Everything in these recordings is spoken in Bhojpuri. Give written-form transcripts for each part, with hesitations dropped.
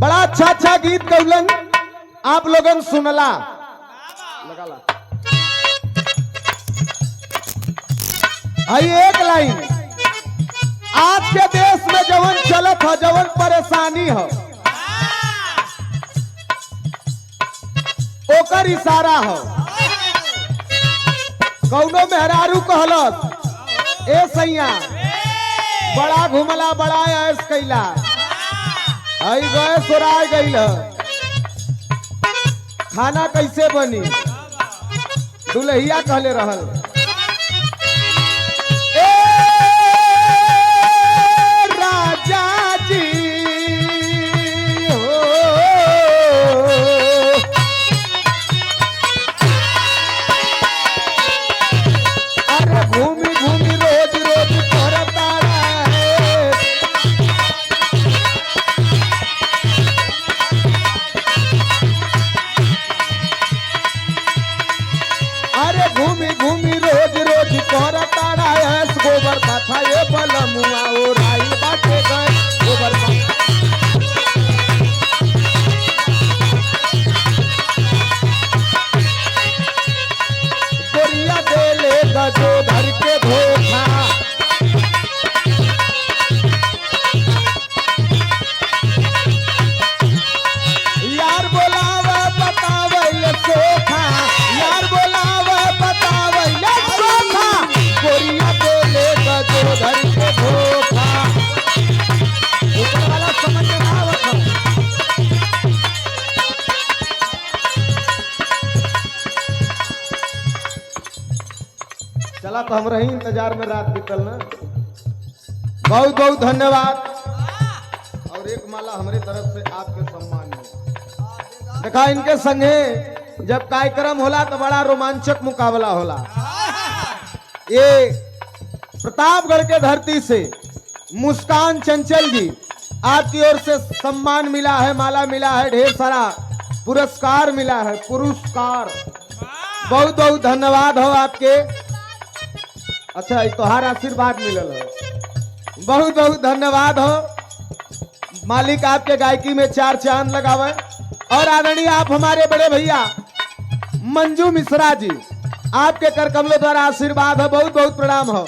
बड़ा अच्छा अच्छा गीत गौलन आप लोगन सुनला लगाला। आई एक लाइन आज के देश में जवन चलत है जवन परेशानी है ओकर इशारा है। कौनो मेहरारू कहलत ए सैया बड़ा घुमला बड़ा ऐश कैला आई गए सोराय गईल खाना कैसे बनी दुल्हिया कहले रहल ए राजा जी हो अरे घूमी घूमी रोज रोज करता रहे अरे घूमी घूमी रोज रोज करता रहे गोबर कथा ये बलमुआ ओ राई बाटे गए गोबर गोरिया दे ले गजो धर के धोखा यार बोलावा बतावे ये सोखा यार बोलावा बतावे ये सोखा गोरिया दे ले गजो धर के धोखा ऊपर वाला समझ में आवत है। चला तो हम रही इंतजार में रात बीतल ना। बहुत बहुत धन्यवाद और एक माला हमारी तरफ से आपके सम्मान में। देखा इनके संगे जब कार्यक्रम होला तो बड़ा रोमांचक मुकाबला होला। ये प्रतापगढ़ के धरती से मुस्कान चंचल जी आपकी ओर से सम्मान मिला है माला मिला है ढेर सारा पुरस्कार मिला है पुरस्कार बहुत बहुत धन्यवाद हो आपके। अच्छा तोहार आशीर्वाद मिलल है बहुत बहुत धन्यवाद हो। मालिक आपके गायकी में चार चांद लगावे और आदरणीय आप हमारे बड़े भैया मंजू मिश्रा जी आपके कर कमलों द्वारा आशीर्वाद है बहुत बहुत प्रणाम हो।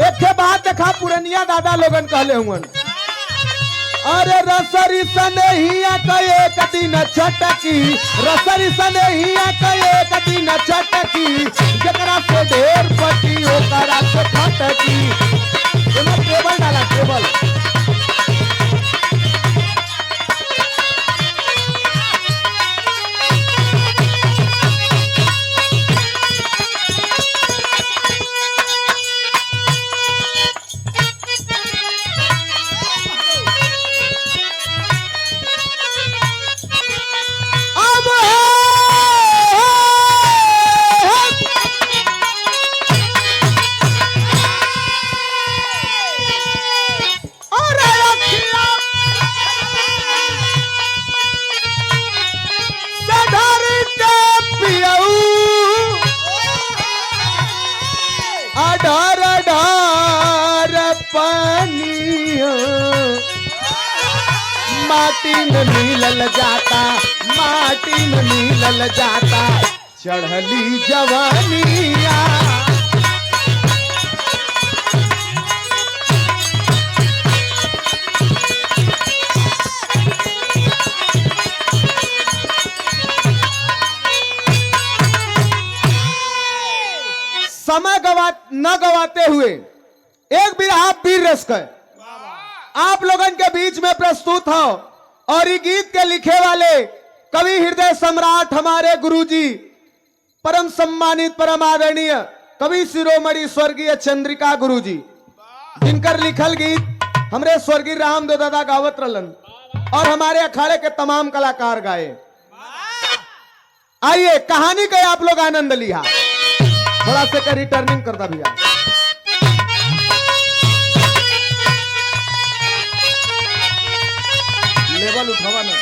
एक के बाद देखा पुरनिया दादा लोगन कहले हुए अरे रसरी सनहिया कए कदी न छटकी रसरी सनहिया कए कदी न छटकी जकरा से ढेर पटी ओकरा से फटकी एमे टेबल डाला टेबल माटी में मिलल जाता माटी में मिलल जाता चढ़ली जवानिया समय न गवाते हुए एक बिरहा वीर रस का आप लोगन के बीच में प्रस्तुत हो और ये गीत के लिखे वाले कवि हृदय सम्राट हमारे गुरुजी परम सम्मानित परम आदरणीय कवि शिरोमणि स्वर्गीय चंद्रिका गुरुजी जिनकर लिखल गीत हमरे स्वर्गीय रामदेव दादा गावत रलन और हमारे अखाड़े के तमाम कलाकार गाए। आइए कहानी का आप लोग आनंद लिया थोड़ा से रिटर्निंग करता भैया लेवल उठावा ना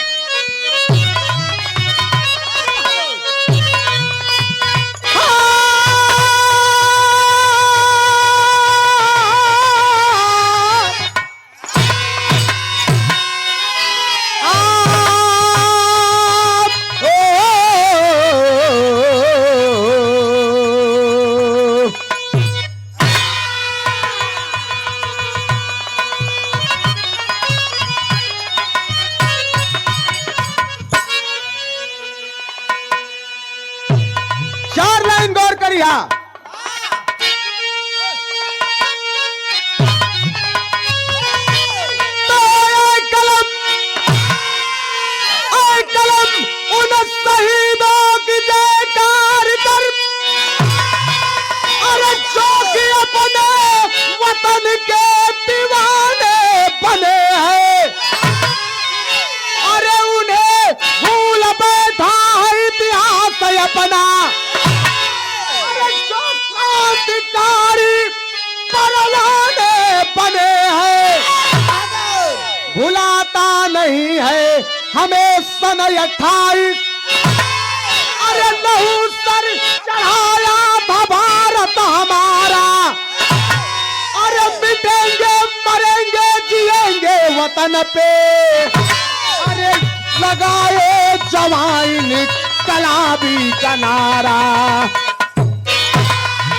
भैया। तो आए कलम उन शहीदों की जयकार कर, अरे जो कि अपने वतन के दीवाने बने हैं, अरे उन्हें भूल बैठा है इतिहास अपना। अरे जो क्रांतिकारी परवाने बने हैं, भुलाता नहीं है हमें सन 28। अरे लहू सर चढ़ाया था भारत हमारा, अरे मिटेंगे मरेंगे जिएंगे वतन पे। अरे लगाए जवान कलाबी का नारा।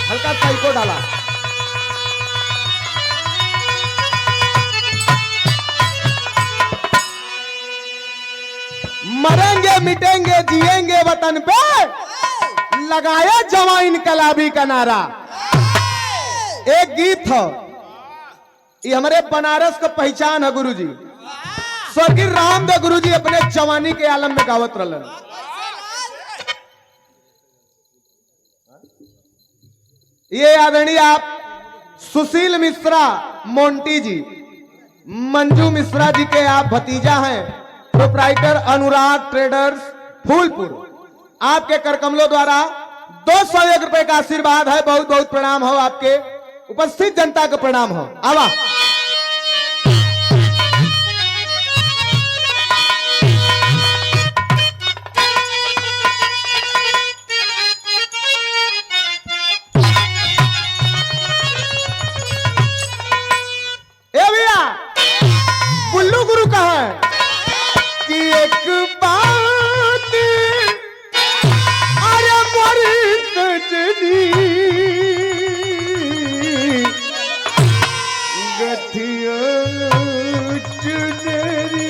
हल्का साइको डाला। मरेंगे मिटेंगे जिएंगे वतन पे, लगाया जवान कलाबी का नारा। एक गीत था, ये हमारे बनारस का पहचान है गुरुजी। स्वर्गीय रामदेव गुरुजी अपने जवानी के आलम में गावत रहलन। ये आदरणीय आप सुशील मिश्रा मोंटी जी, मंजू मिश्रा जी के आप भतीजा हैं, प्रोप्राइटर अनुराग ट्रेडर्स फूलपुर। आपके करकमलों द्वारा 201 रुपए का आशीर्वाद है। बहुत बहुत प्रणाम हो, आपके उपस्थित जनता का प्रणाम हो। आवा बुल्लू गुरु कहा है कि एक बात अरे मोरी सजनी गठिया चुनरी।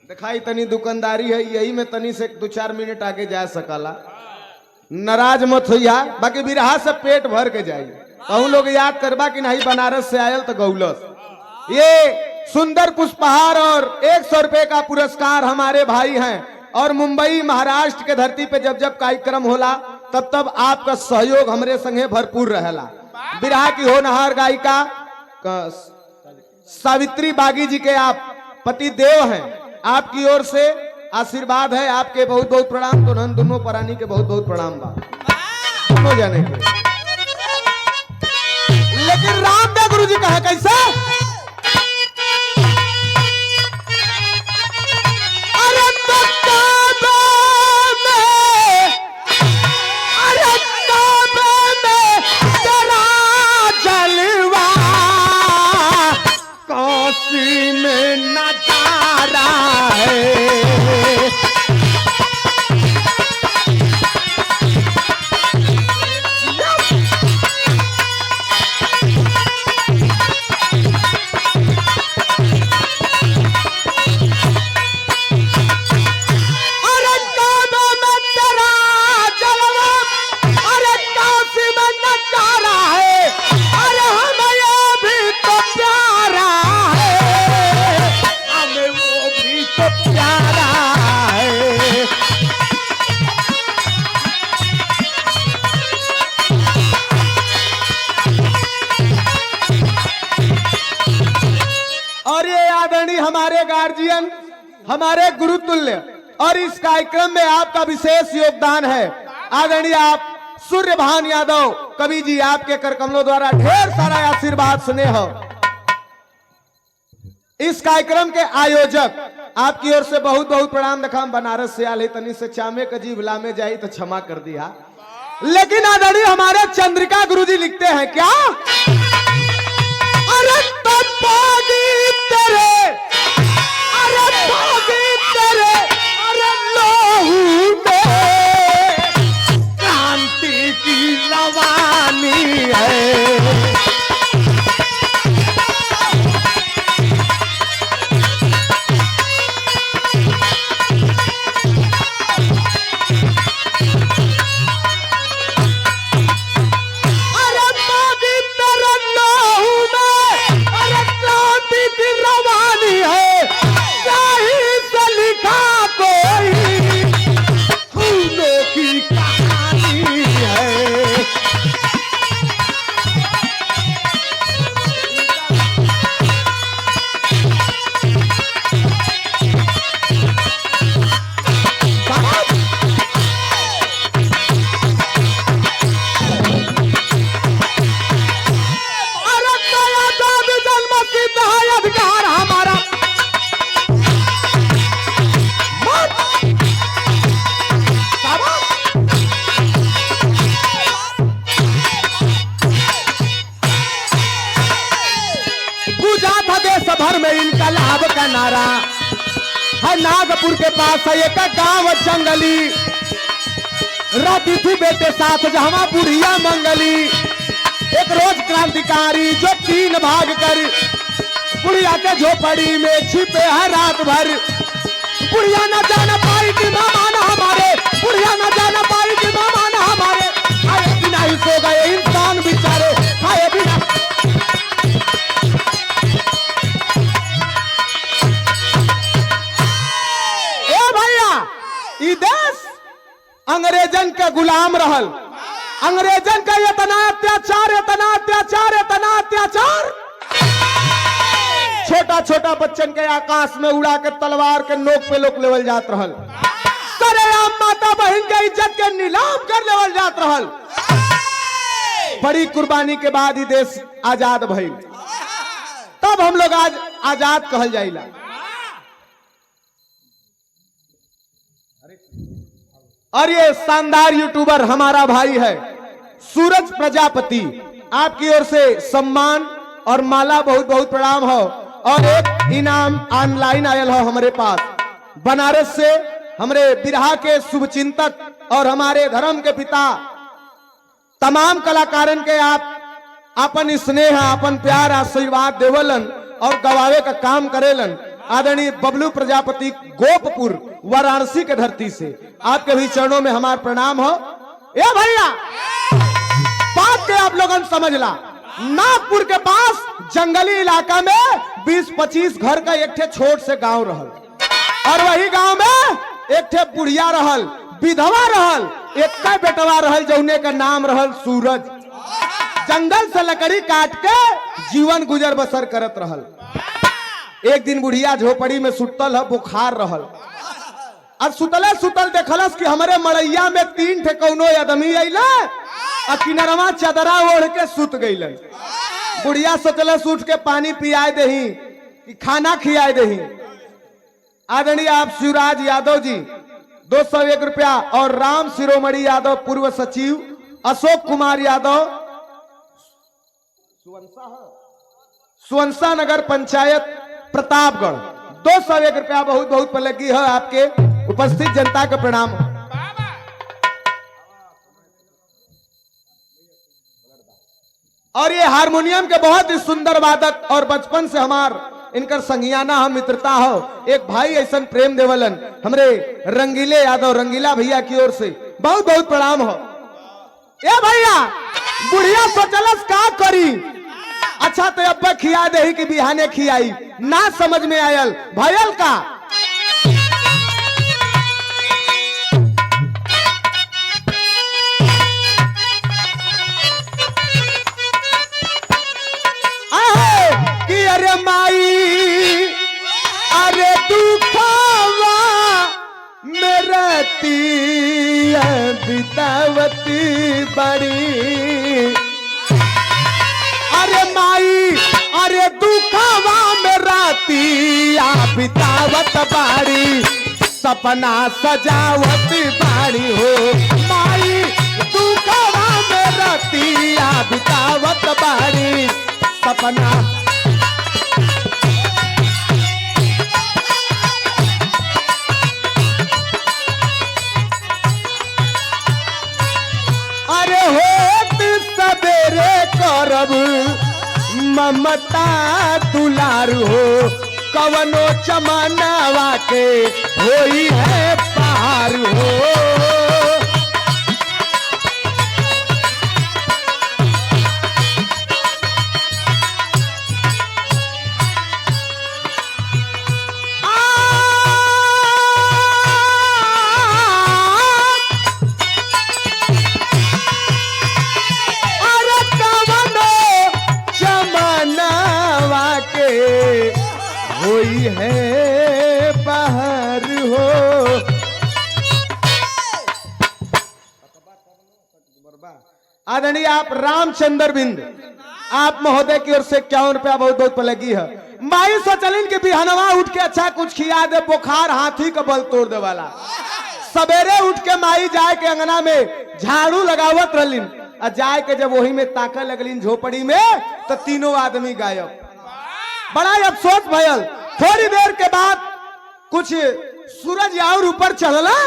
दिखाई तनी दुकानदारी है, यही में तनी से 2-4 मिनट आगे जा सकला। नाराज मत होइया, बाकी बिरहा से पेट भर के जाई। कहूं लोग याद करबा कि नहीं बनारस से आयल तो गौलस। ये सुंदर पुष्पहार और 100 रुपए का पुरस्कार हमारे भाई हैं। और मुंबई महाराष्ट्र के धरती पे जब जब कार्यक्रम होला तब तब आपका सहयोग हमरे संगे भरपूर रहेला। बिरहा की होनहार गायिका सावित्री बागी जी के आप पति देव हैं, आपकी ओर से आशीर्वाद है। आपके बहुत बहुत प्रणाम। तो नन दोनों प्राणी के बहुत बहुत प्रणाम बा दोनों जाने के। लेकिन रामदेव गुरु जी कहा कैसे, अरे तो काबे में, अरे काबे में तेरा जलवा, काशी में नजारा है। हमारे गार्जियन, हमारे गुरुतुल्य, और इस कार्यक्रम में आपका विशेष योगदान है। आदरणीय आप सूर्यभान यादव कवि जी, आपके करकमलों द्वारा ढेर सारा आशीर्वाद स्नेह। इस कार्यक्रम के आयोजक आपकी ओर से बहुत बहुत प्रणाम। देखा बनारस से आले तनी से चामे कजी भला में जाई तो क्षमा कर दिया। लेकिन आदरणीय हमारे चंद्रिका गुरुजी लिखते हैं क्या, अरे तबागी तेरे, अरे बागी तेरे, अरे लोहू में क्रांति की रवानी है। अधिकार हमारा मत गूंजा था देश भर में इनकलाब का नारा है। नागपुर के पास है एक गांव जंगली, रहती थी बेटे साथ जहां बुढ़िया मंगली। एक रोज क्रांतिकारी जो 3 भाग कर बुढ़िया के झोपड़ी में छिपे है रात भर। बुढ़िया न जाना पाई कि मामा न हमारे, बुढ़िया न जाना पाई कि मामा न हमारे। खाए बिना ही सो गए इंसान बेचारे, खाए बिना। ए भैया, ई देश अंग्रेजन के गुलाम रहल। अंग्रेजन का इतना अत्याचार, इतना अत्याचार, इतना अत्याचार। छोटा छोटा बच्चन के आकाश में उड़ा के तलवार के नोक पे लोग लेवल जात रहल। सरेआम माता बहन के इज्जत के नीलाम कर लेवल जात रहल। बड़ी कुर्बानी के बाद ही देश आजाद भइल। तब हम लोग आज आजाद कहल जाइला। और ये शानदार यूट्यूबर हमारा भाई है सूरज प्रजापति, आपकी ओर से सम्मान और माला बहुत बहुत प्रणाम हो। और एक इनाम ऑनलाइन आयल हो हमारे पास बनारस से, हमारे बिरहा के शुभचिंतक और हमारे धर्म के पिता तमाम कलाकारन के आप अपन स्नेह, अपन प्यार, आशीर्वाद देवलन और गवावे का काम करेलन। आदरणीय बबलू प्रजापति गोपपुर वाराणसी के धरती से आपके भी चरणों में हमारा प्रणाम हो। ए भैया, बात के आप लोगन समझ ला, नागपुर के पास जंगली इलाका में 20-25 घर का एक ठे छोट से गांव रहल। और वही गांव में एक ठे बुढ़िया रहल, विधवा रहल, एक का बेटवा रहल जौने का नाम रहल सूरज। जंगल से लकड़ी काट के जीवन गुजर बसर करत रहल। एक दिन बुढ़िया झोपड़ी में सुतल है, बुखार रहल। अब सुतले सुतल देखलस कि हमारे मड़ैया में 3 ठे कौनो आदमी अइला और किनरवा चदरा ओढ़ के सुत गइलन। बुढ़िया सोचलस उठ के पानी पियाए दही कि खाना खियाए दही। आदरणीय आप शिवराज यादव जी 201 रुपया और राम शिरोमणि यादव पूर्व सचिव, अशोक कुमार यादव सुवंसा नगर पंचायत प्रतापगढ़ 201 रुपया बहुत बहुत पलगी है। आपके उपस्थित जनता का प्रणाम। और ये हारमोनियम के बहुत ही सुंदर वादक और बचपन से हमार इनकर संगियाना हम मित्रता हो। एक भाई ऐसा प्रेम देवलन हमरे रंगीले यादव, रंगीला भैया की ओर से बहुत बहुत प्रणाम हो। ए भैया, बुढ़िया सोचलस का करी, अच्छा तो अब खिया दे कि बिहाने खियाई, ना समझ में आयल भयल का। कि अरे माई, अरे तू खावा मेरती बितावती बड़ी। अरे माई, अरे दुखवा में रातिया बितावत बाड़ी, सपना सजावत बाड़ी हो। माई दुखवा में रातिया बितावत बाड़ी, सपना। अरे होत सवेरे करब ममता दुलार हो, कवनो चमनवा के होई है पार हो। है बाहर हो। आदरणीय आप रामचंद्र बिंद, आप महोदय की ओर से 51 रुपया बहुत बहुत लगी है। माई सोचलिन कि बिहनवा उठ के अच्छा कुछ खिया दे, बुखार हाथी का बल तोड़ दे वाला। सवेरे उठ के माई जाए के अंगना में झाड़ू लगावत रहलिन, और जाए के जब वही में ताका लगलिन झोपड़ी में, तो तीनों आदमी गायब। बड़ा अफसोस भयल। थोड़ी देर के बाद कुछ सूरज और ऊपर चलला,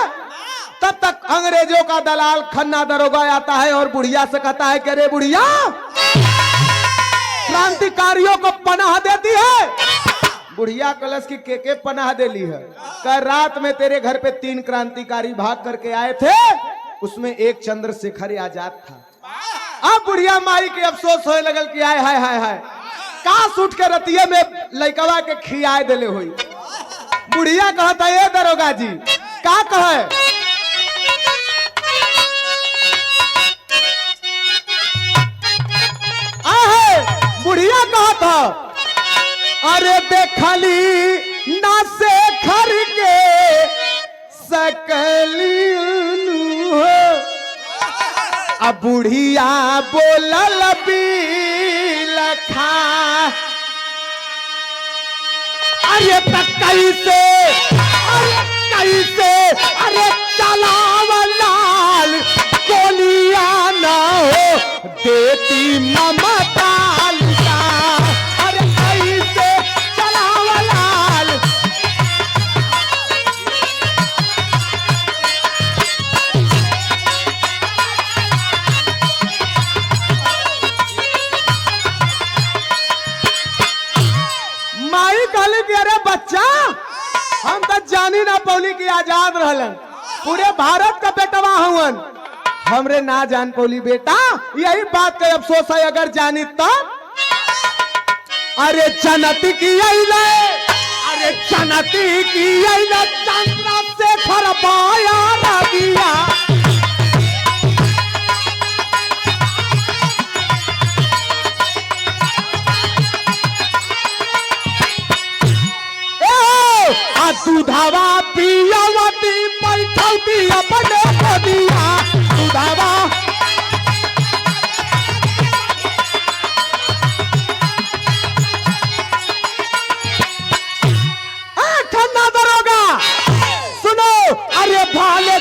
तब तक अंग्रेजों का दलाल खन्ना दरोगा आता है और बुढ़िया से कहता है कि अरे बुढ़िया, क्रांतिकारियों को पनाह देती है। बुढ़िया कलश की के पनाह दे ली है। कल रात में तेरे घर पे 3 क्रांतिकारी भाग करके आए थे, उसमें एक चंद्रशेखर आजाद था। अब बुढ़िया माई के अफसोस होने लगल कि आय हाय हाय हाय, काश उठ के रतिये में लइकवा के खियाए देले हुई। बुढ़िया कहता है दरोगा जी का कहे, बुढ़िया कहा था अरे देखली ना से खर के सकली हो। अब बुढ़िया बोलल लखा अरे कैसे अरे चलावलाल गोलिया ना हो देती ममता। अरे बच्चा, हम तो जानी ना पौली की आजाद रहलन, पूरे भारत का बेटवा हुवन, हमरे ना जान पौली बेटा। यही बात का अफसोस है, अगर जानी तो। अरे जनती की अइले, अरे जनती की अइले चंद्रशेखर बाया रगिया। दूधावा पियावती बैठौती अपने दिया दूधावा। खन्ना दरोगा सुनो, अरे भाले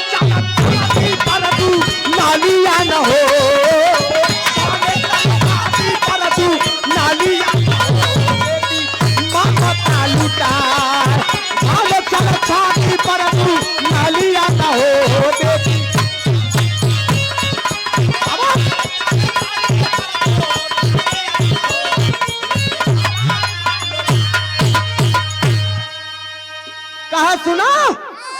पर तू नालिया न हो, पर तू नालिया ममता लुटा। छाती पर तू नालिया ना हो देती। कहा सुना,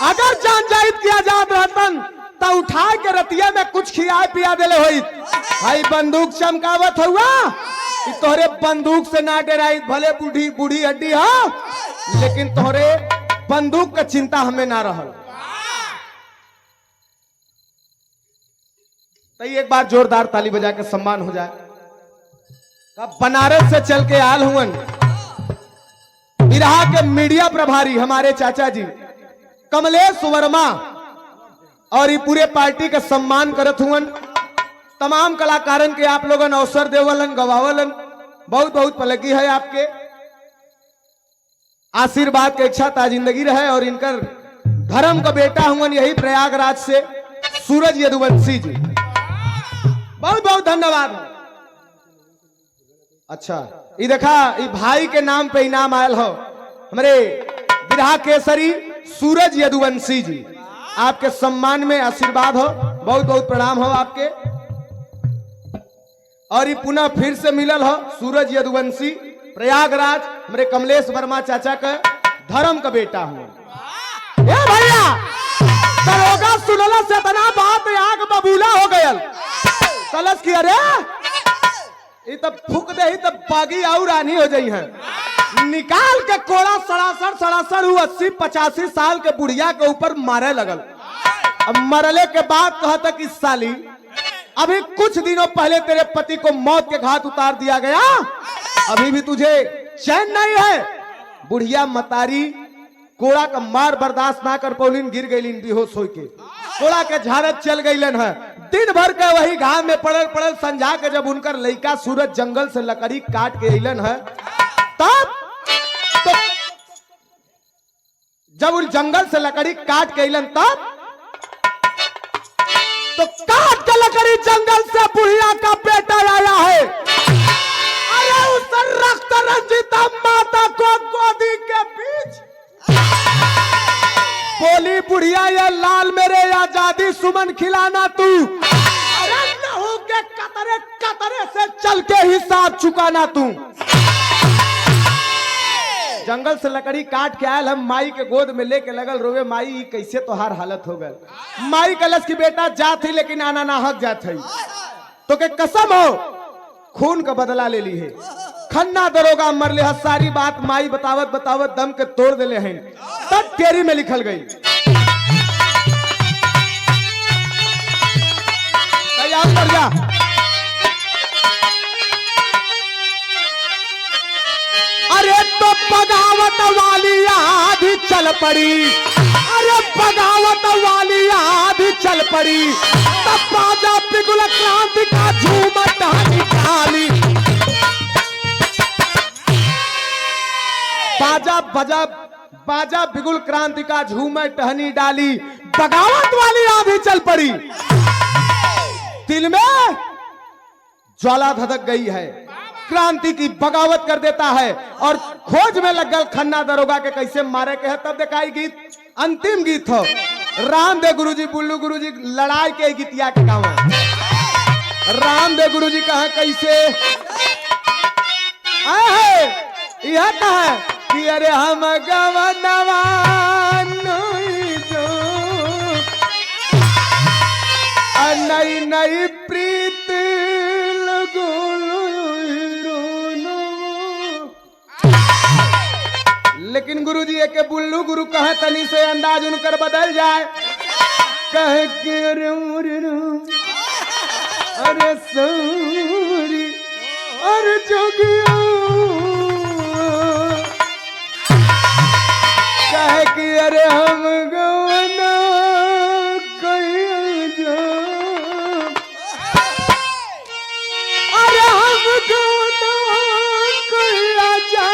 अगर जान जाहिद की आजाद रहतन तो उठा के रतिया में कुछ खिया पिया देले होई। भाई बंदूक चमकावत हुआ, तोहरे बंदूक से ना डराई, भले बूढ़ी बूढ़ी हड्डी हो, लेकिन तोहरे बंदूक का चिंता हमें ना रहल। तो एक बार जोरदार ताली बजा के सम्मान हो जाए। अब बनारस से चल के आल हुवन बिरहा के मीडिया प्रभारी हमारे चाचा जी कमलेश वर्मा, और ये पूरे पार्टी का सम्मान करत हुवन। तमाम कलाकारन के आप लोगन अवसर देवलन, गवावलन। बहुत बहुत पलगी है आपके, आशीर्वाद की इच्छा ताजिंदगी रहे। और इनकर धर्म का बेटा हुवन यही प्रयागराज से सूरज यदुवंशी जी, बहुत बहुत धन्यवाद। अच्छा, ये देखा ये भाई के नाम पे इनाम आयल हो, हमारे बिरहा केसरी सूरज यदुवंशी जी, आपके सम्मान में आशीर्वाद हो, बहुत बहुत प्रणाम हो आपके। और ये पुनः फिर से मिलल हो सूरज यदुवंशी प्रयागराज, हमारे कमलेश वर्मा चाचा का धर्म का बेटा हूँ। ए भैया, दरोगा सुनला से तना बात आग बबूला हो गयल। कलश की अरे ये तब फूक दे ही तब बागी और रानी हो जाई है। निकाल के कोड़ा सड़ासड़ 80-85 साल के बुढ़िया के ऊपर मारे लगल। अब मरले के बाद कहता कि साली अभी कुछ दिनों पहले तेरे पति को मौत के घाट उतार दिया गया, अभी भी तुझे चैन नहीं है। बुढ़िया मतारी कोड़ा का मार बर्दाश्त ना कर पौलिन, गिर गईलिन बेहोश होके, कोड़ा के झारत चल गईलन है। दिन भर के वही घाम में पड़ल संझा के जब उनकर लड़का सूरज जंगल से लकड़ी काट के अलन है, तब जब उन जंगल से लकड़ी काट के अलन तब तो काट के लकड़ी जंगल से बुढ़िया का बेटा आया है। अरे उस रक्त रंजिता माता को गोदी के बीच बोली, बुढ़िया ये लाल मेरे आजादी सुमन खिलाना तू, अरे लहू के कतरे कतरे से चल के हिसाब चुकाना तू। जंगल से लकड़ी काट के आयल, हम माई के गोद में लेके लगल रोवे, माई कैसे तोहार हालत हो गल। माई कलश की बेटा जात ही लेकिन आना ना हक जात है, तो के कसम हो खून का बदला ले ली है। खन्ना दरोगा मर ले, सारी बात माई बतावत बतावत दम के तोड़ देले हैं, तब तेरी में लिखल गई। तैयार कर जा। अरे तो बगावत वाली आधी चल पड़ी, अरे बगावत वाली आधी चल पड़ी, तब बाजा बिगुल क्रांति का झूमट निकाली। बाजा बजा बाजा बिगुल क्रांति का झूमर टहनी डाली, बगावत वाली आधी चल पड़ी। दिल में ज्वाला धधक गई है, क्रांति की बगावत कर देता है और खोज में लग गल खन्ना दरोगा के कैसे मारे के है। तब दिखाई गीत, अंतिम गीत हो रामदेव गुरुजी बुल्लू गुरुजी लड़ाई के गीतिया के गाँव। रामदेव गुरुजी कहा कैसे यह कहा कि अरे हम गवनवा नई नई प्रीत लेकिन गुरुजी एक बुल्लू गुरु कहे तनी से अंदाज उनकर बदल जाए, कहे कि अरे अरे सॉरी अरे जोगिया, कहे कि अरे हम गवना कहीं जा, अरे हम गवना कहीं जा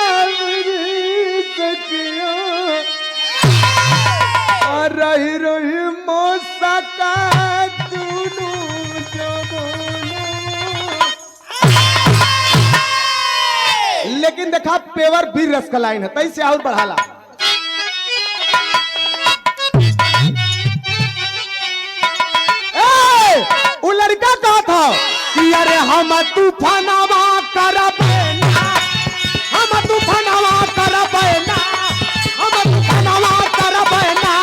सकिया, और रही रही मौसा का दोनों जमाना। लेकिन देखा पेवर भी रस का लाइन है, तैसे और बढ़ाला। वो लड़का कहा था कि अरे हम तूफानवा करबेना, हम तूफानवा करबेना, हम तूफानवा करबेना,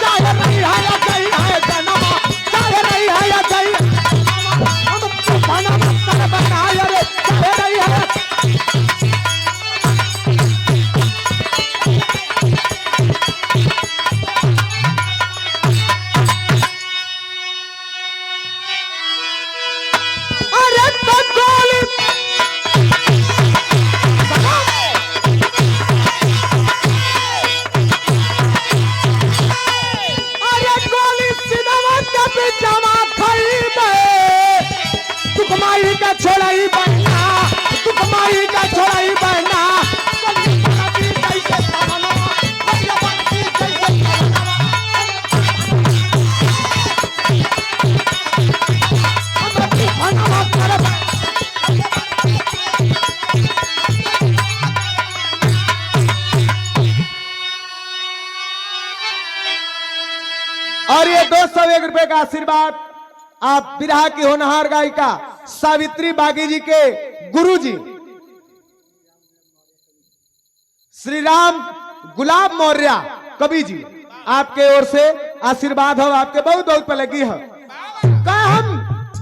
चाहे नहीं है या गई है जनवा, चाहे नहीं है या गई, हम तूफानवा करबेना, अरे चाहे नहीं है। छोड़ाई बहना, तुकमाई का छोड़ाई बहना, और ये 201 रुपए का आशीर्वाद आप बिरहा की होनहार गायिका सावित्री बागी जी के गुरुजी श्री राम गुलाब मौर्य कवि जी, आपके ओर से आशीर्वाद हो, आपके बहुत बहुत पे लगी हो। का हम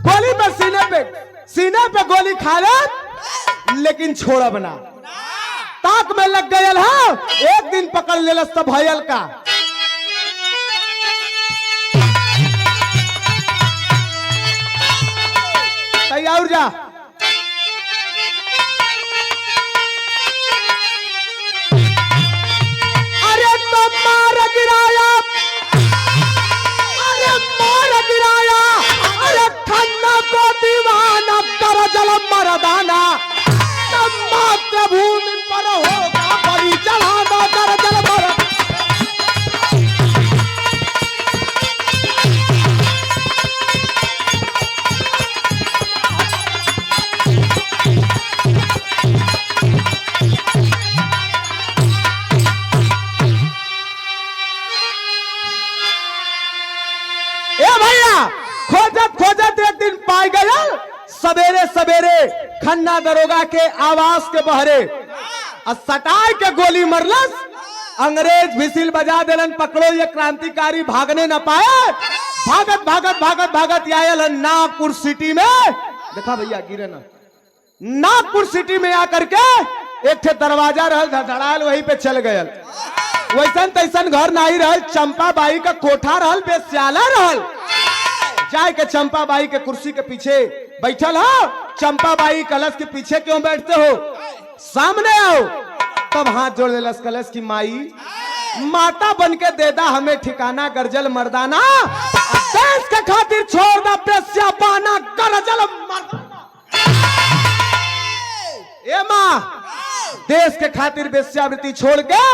गोली पर सीने पे गोली खा ले लेकिन छोड़ा बना, ताक में लग गयल है, एक दिन पकड़ ले सब भयल का। तैयार जा। अरे तो मार गिराया, अरे मार गिराया, अरे खन्ना को दीवाना कर जल मरदाना, तब मातृभूमि पर होगा बलि चढ़ाना कर जल मर। सवेरे सवेरे खन्ना दरोगा के आवास के बहरे सटाए के गोली मरलस। अंग्रेज विसिल बजा देलन, पकड़ो ये क्रांतिकारी, भागने न पाए। भागत भागत भागत भागत आयल नागपुर सिटी में। देखा भैया गिरे ना, नागपुर सिटी में आकर के एक थे दरवाजा रहल धड़ाल, वहीं पे चल गयल। वैसन तैसन घर नहीं रहल, चंपा बाई का कोठा रहल, बेस्याला रहल। जाए के चंपा बाई के कुर्सी के पीछे बैठल हो। चंपा बाई कलश के पीछे क्यों बैठते हो, सामने आओ। तब हाथ जोड़ देलस कलश की माई, माता बन के दे दा हमें ठिकाना, गर्जल मर्दाना देश के खातिर छोड़ दा बेस्या पाना, गर्जल मर्दाना। ए माँ, देश के खातिर बेस्यावृत्ति छोड़ के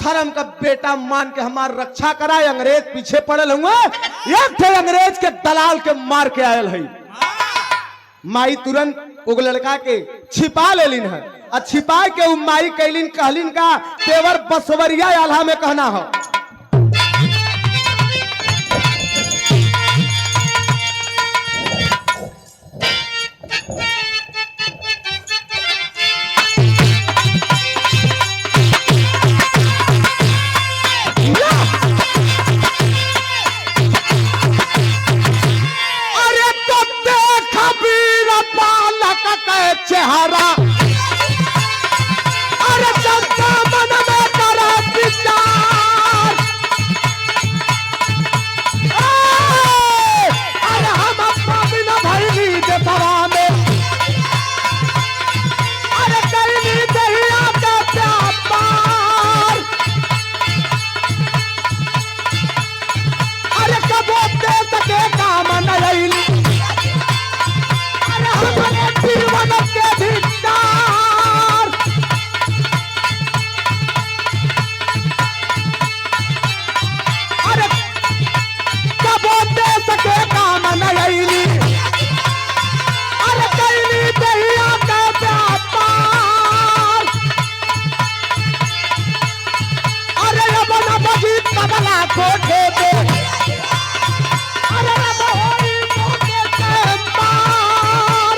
धर्म का बेटा मान के हमार रक्षा कराए। अंग्रेज पीछे पड़ल हुए, एक थे अंग्रेज के दलाल के मार के आयल है। माई तुरंत उग लड़का के छिपा लेलिन है, और छिपा के उ माई कैलिन कहलिन का तेवर बसवरिया आल्हा में कहना हो। चेहरा अरे जनता मन में करा विचार, अरे हम अपना बिना भैली देशवा में, अरे कैली दहिया के व्यापार, अरे कबो दे सके काम नहीं, अरे हमारे जीवन के धिक्कार, अरे कबो दे सके काम नहीं, अरे कैली दहिया के व्यापार, अरे अब न बजी तबला कोठे पे, अरे अब होई मौके के पार,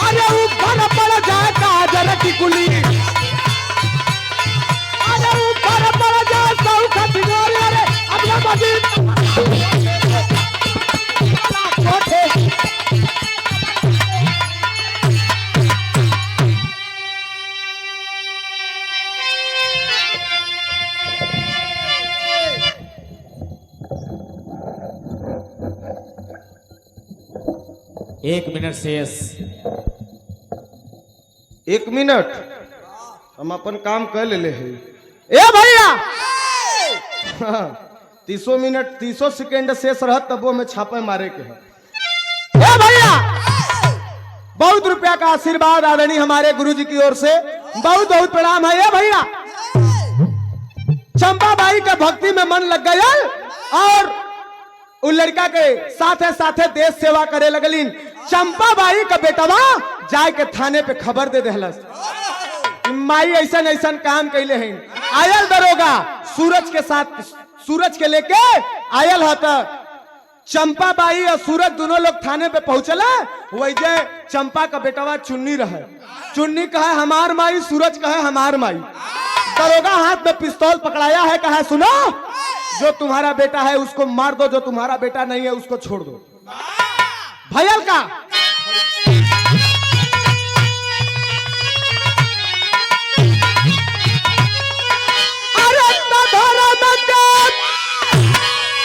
अरे ऊपर पड़ जाए काजर की कुली, अरे ऊपर पड़ जाए सौखत गोरी, अरे अपना मजीद कोठे। एक मिनट शेष। 1 मिनट हम अपन काम कर ले हैं। ए भैया 30 मिनट 30 सेकेंड शेष रह, तबो में छापे मारे के है। ए भैया बहुत रुपया का आशीर्वाद आदरणीय हमारे गुरुजी की ओर से बहुत बहुत प्रणाम है। ए भैया चंपा बाई का भक्ति में मन लग गया और उन लड़का के साथे साथे देश सेवा करे लगलिन। चंपा बाई का बेटवा जाए के थाने पे खबर दे देहलस, माई ऐसा ऐसा काम कैले हैं। आयल दरोगा सूरज के साथ, सूरज के लेके आयल है। तो चंपा बाई और सूरज दोनों लोग थाने पे पहुंचला। वही चंपा का बेटवा चुन्नी रहे, चुन्नी कहे हमार माई, सूरज कहे हमार माई। दरोगा हाथ में पिस्तौल पकड़ाया है, कहा सुनो जो तुम्हारा बेटा है उसको मार दो, जो तुम्हारा बेटा नहीं है उसको छोड़ दो। भयल का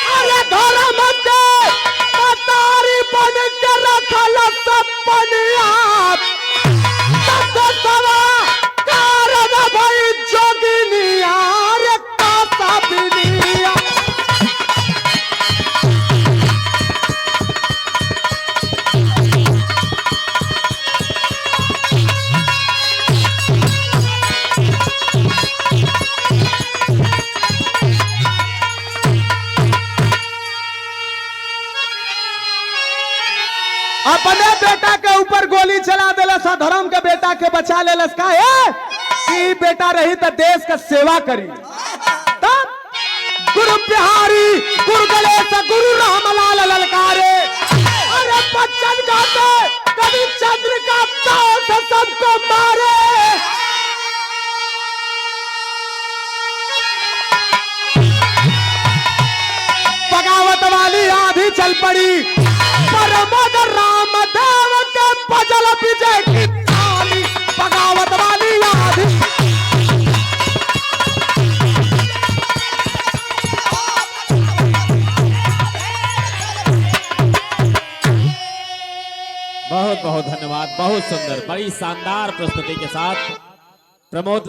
अरे धर्म के तारी बन के रखल सब बनियाद, कारण भाई जोगिनिया रे कासा बिनिया। अपने बेटा के ऊपर गोली चला देलस, धर्म के बेटा के बचा लेलस। का है कि बेटा रही तो देश का सेवा करी। तब गुरु बिहारी, गुरु गणेश, गुरु रामलाल ललकारे। बच्चन गाते कभी चंद्र का दास सबको मारे। बगावत वाली आधी चल पड़ी प्रमोद रामदेव के बजल विजय की थाली। बगावत वाली आधी बहुत बहुत धन्यवाद। बहुत सुंदर, बड़ी शानदार प्रस्तुति के साथ प्रमोद